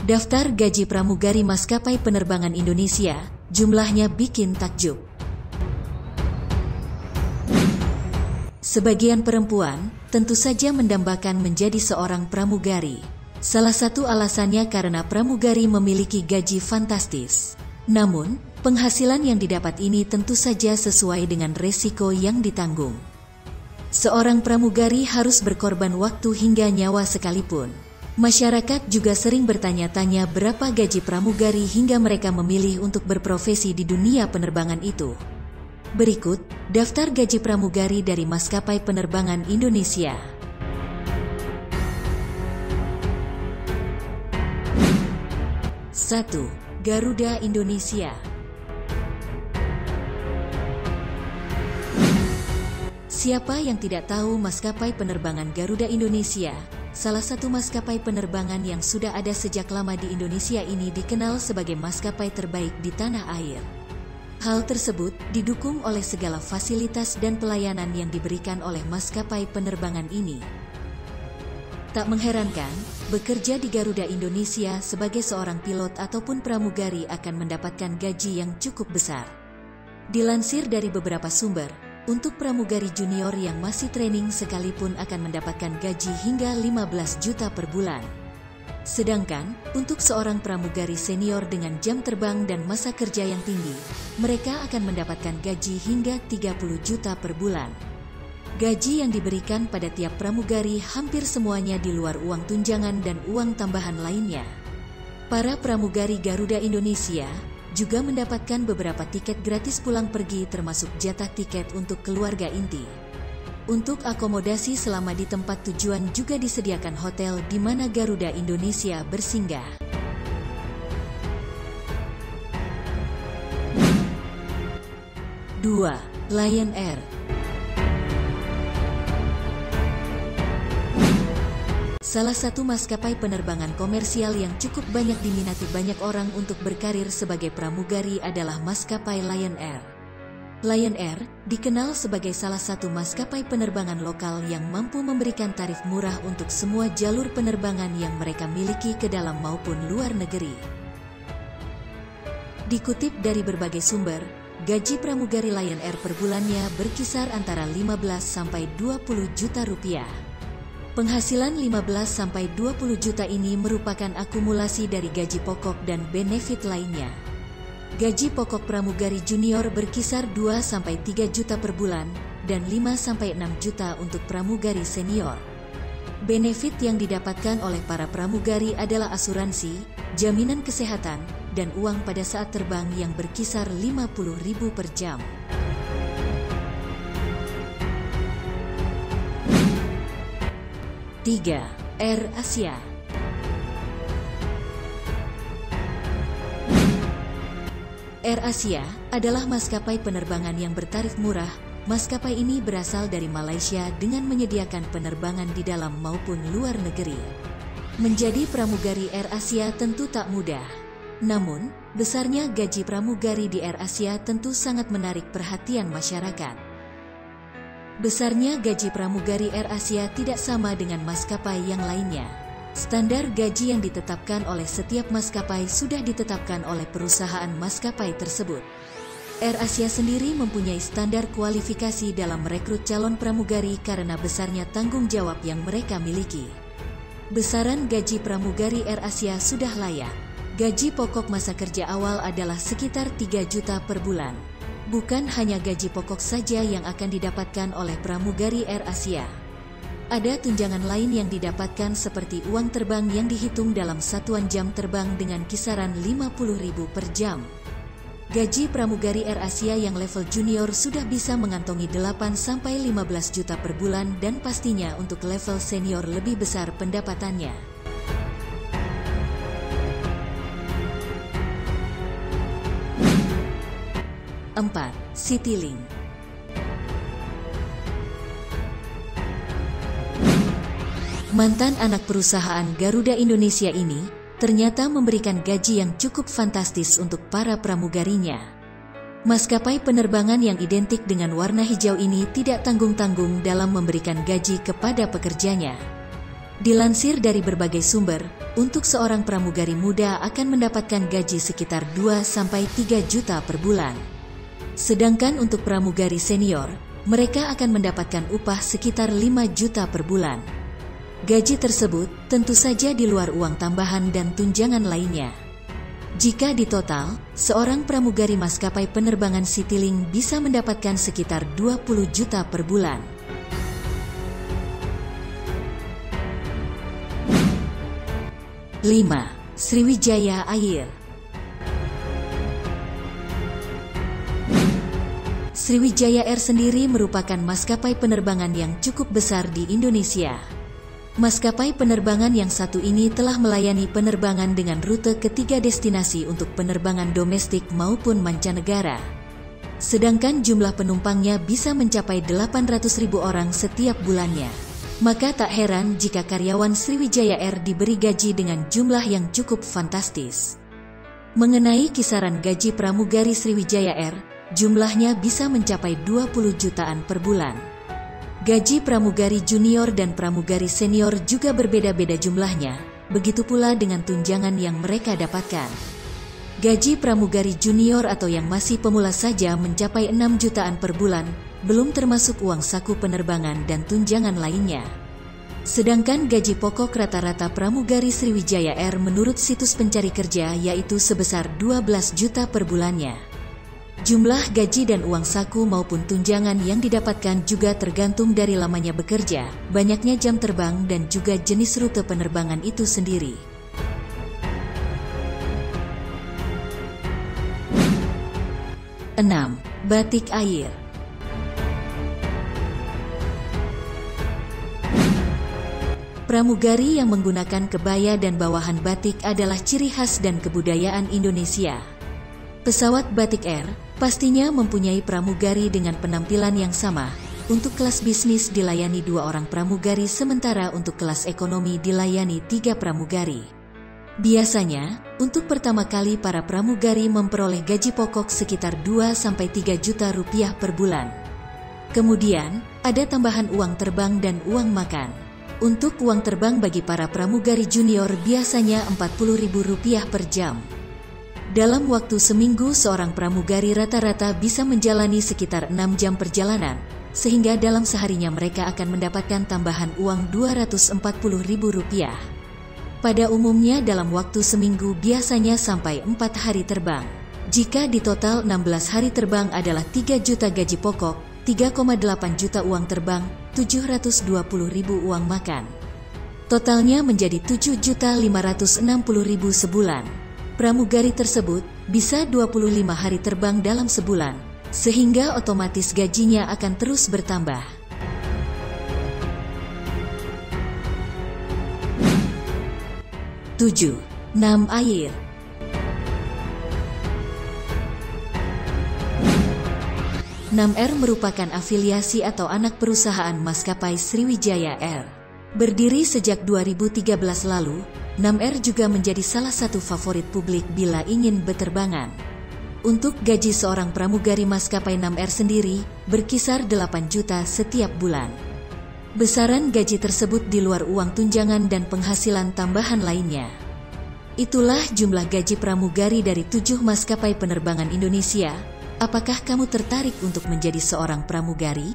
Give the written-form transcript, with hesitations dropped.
Daftar gaji pramugari maskapai penerbangan Indonesia, jumlahnya bikin takjub. Sebagian perempuan tentu saja mendambakan menjadi seorang pramugari. Salah satu alasannya karena pramugari memiliki gaji fantastis. Namun, penghasilan yang didapat ini tentu saja sesuai dengan resiko yang ditanggung. Seorang pramugari harus berkorban waktu hingga nyawa sekalipun. Masyarakat juga sering bertanya-tanya berapa gaji pramugari hingga mereka memilih untuk berprofesi di dunia penerbangan itu. Berikut, daftar gaji pramugari dari maskapai penerbangan Indonesia. 1. Garuda Indonesia. Siapa yang tidak tahu maskapai penerbangan Garuda Indonesia? Salah satu maskapai penerbangan yang sudah ada sejak lama di Indonesia ini dikenal sebagai maskapai terbaik di tanah air. Hal tersebut didukung oleh segala fasilitas dan pelayanan yang diberikan oleh maskapai penerbangan ini. Tak mengherankan, bekerja di Garuda Indonesia sebagai seorang pilot ataupun pramugari akan mendapatkan gaji yang cukup besar. Dilansir dari beberapa sumber, untuk pramugari junior yang masih training sekalipun akan mendapatkan gaji hingga 15 juta per bulan. Sedangkan, untuk seorang pramugari senior dengan jam terbang dan masa kerja yang tinggi, mereka akan mendapatkan gaji hingga 30 juta per bulan. Gaji yang diberikan pada tiap pramugari hampir semuanya di luar uang tunjangan dan uang tambahan lainnya. Para pramugari Garuda Indonesia juga mendapatkan beberapa tiket gratis pulang pergi termasuk jatah tiket untuk keluarga inti. Untuk akomodasi selama di tempat tujuan juga disediakan hotel di mana Garuda Indonesia bersinggah. 2. Lion Air. Salah satu maskapai penerbangan komersial yang cukup banyak diminati banyak orang untuk berkarir sebagai pramugari adalah maskapai Lion Air. Lion Air dikenal sebagai salah satu maskapai penerbangan lokal yang mampu memberikan tarif murah untuk semua jalur penerbangan yang mereka miliki ke dalam maupun luar negeri. Dikutip dari berbagai sumber, gaji pramugari Lion Air per bulannya berkisar antara 15 sampai 20 juta rupiah. Penghasilan 15-20 juta ini merupakan akumulasi dari gaji pokok dan benefit lainnya. Gaji pokok pramugari junior berkisar 2-3 juta per bulan dan 5-6 juta untuk pramugari senior. Benefit yang didapatkan oleh para pramugari adalah asuransi, jaminan kesehatan, dan uang pada saat terbang yang berkisar 50.000 per jam. 3. Air Asia. Air Asia adalah maskapai penerbangan yang bertarif murah. Maskapai ini berasal dari Malaysia dengan menyediakan penerbangan di dalam maupun luar negeri. Menjadi pramugari Air Asia tentu tak mudah. Namun, besarnya gaji pramugari di Air Asia tentu sangat menarik perhatian masyarakat. Besarnya gaji pramugari Air Asia tidak sama dengan maskapai yang lainnya. Standar gaji yang ditetapkan oleh setiap maskapai sudah ditetapkan oleh perusahaan maskapai tersebut. Air Asia sendiri mempunyai standar kualifikasi dalam merekrut calon pramugari karena besarnya tanggung jawab yang mereka miliki. Besaran gaji pramugari Air Asia sudah layak. Gaji pokok masa kerja awal adalah sekitar 3 juta per bulan. Bukan hanya gaji pokok saja yang akan didapatkan oleh pramugari Air Asia. Ada tunjangan lain yang didapatkan seperti uang terbang yang dihitung dalam satuan jam terbang dengan kisaran 50.000 per jam. Gaji pramugari Air Asia yang level junior sudah bisa mengantongi 8-15 juta per bulan dan pastinya untuk level senior lebih besar pendapatannya. 4. Citylink. Mantan anak perusahaan Garuda Indonesia ini ternyata memberikan gaji yang cukup fantastis untuk para pramugarinya. Maskapai penerbangan yang identik dengan warna hijau ini tidak tanggung-tanggung dalam memberikan gaji kepada pekerjanya. Dilansir dari berbagai sumber, untuk seorang pramugari muda akan mendapatkan gaji sekitar 2-3 juta per bulan. Sedangkan untuk pramugari senior, mereka akan mendapatkan upah sekitar 5 juta per bulan. Gaji tersebut tentu saja di luar uang tambahan dan tunjangan lainnya. Jika ditotal, seorang pramugari maskapai penerbangan Citylink bisa mendapatkan sekitar 20 juta per bulan. Lima, Sriwijaya Air. Sriwijaya Air sendiri merupakan maskapai penerbangan yang cukup besar di Indonesia. Maskapai penerbangan yang satu ini telah melayani penerbangan dengan rute ketiga destinasi untuk penerbangan domestik maupun mancanegara. Sedangkan jumlah penumpangnya bisa mencapai 800.000 orang setiap bulannya. Maka tak heran jika karyawan Sriwijaya Air diberi gaji dengan jumlah yang cukup fantastis. Mengenai kisaran gaji pramugari Sriwijaya Air, jumlahnya bisa mencapai 20 jutaan per bulan. Gaji pramugari junior dan pramugari senior juga berbeda-beda jumlahnya, begitu pula dengan tunjangan yang mereka dapatkan. Gaji pramugari junior atau yang masih pemula saja mencapai 6 jutaan per bulan, belum termasuk uang saku penerbangan dan tunjangan lainnya. Sedangkan gaji pokok rata-rata pramugari Sriwijaya Air menurut situs pencari kerja yaitu sebesar 12 juta per bulannya. Jumlah gaji dan uang saku maupun tunjangan yang didapatkan juga tergantung dari lamanya bekerja, banyaknya jam terbang dan juga jenis rute penerbangan itu sendiri. 6. Batik Air. Pramugari yang menggunakan kebaya dan bawahan batik adalah ciri khas dan kebudayaan Indonesia. Pesawat Batik Air pastinya mempunyai pramugari dengan penampilan yang sama. Untuk kelas bisnis dilayani 2 orang pramugari, sementara untuk kelas ekonomi dilayani 3 pramugari. Biasanya, untuk pertama kali para pramugari memperoleh gaji pokok sekitar 2-3 juta rupiah per bulan. Kemudian, ada tambahan uang terbang dan uang makan. Untuk uang terbang bagi para pramugari junior biasanya Rp40.000 per jam. Dalam waktu seminggu seorang pramugari rata-rata bisa menjalani sekitar 6 jam perjalanan, sehingga dalam seharinya mereka akan mendapatkan tambahan uang Rp240.000. Pada umumnya dalam waktu seminggu biasanya sampai 4 hari terbang. Jika di total 16 hari terbang adalah 3 juta gaji pokok, 3,8 juta uang terbang, 720.000 uang makan. Totalnya menjadi 7.560.000 sebulan. Pramugari tersebut bisa 25 hari terbang dalam sebulan, sehingga otomatis gajinya akan terus bertambah. 7. Nam Air. Nam Air merupakan afiliasi atau anak perusahaan maskapai Sriwijaya Air. Berdiri sejak 2013 lalu, Nam Air juga menjadi salah satu favorit publik bila ingin berterbangan. Untuk gaji seorang pramugari maskapai Nam Air sendiri berkisar 8 juta setiap bulan. Besaran gaji tersebut di luar uang tunjangan dan penghasilan tambahan lainnya. Itulah jumlah gaji pramugari dari 7 maskapai penerbangan Indonesia. Apakah kamu tertarik untuk menjadi seorang pramugari?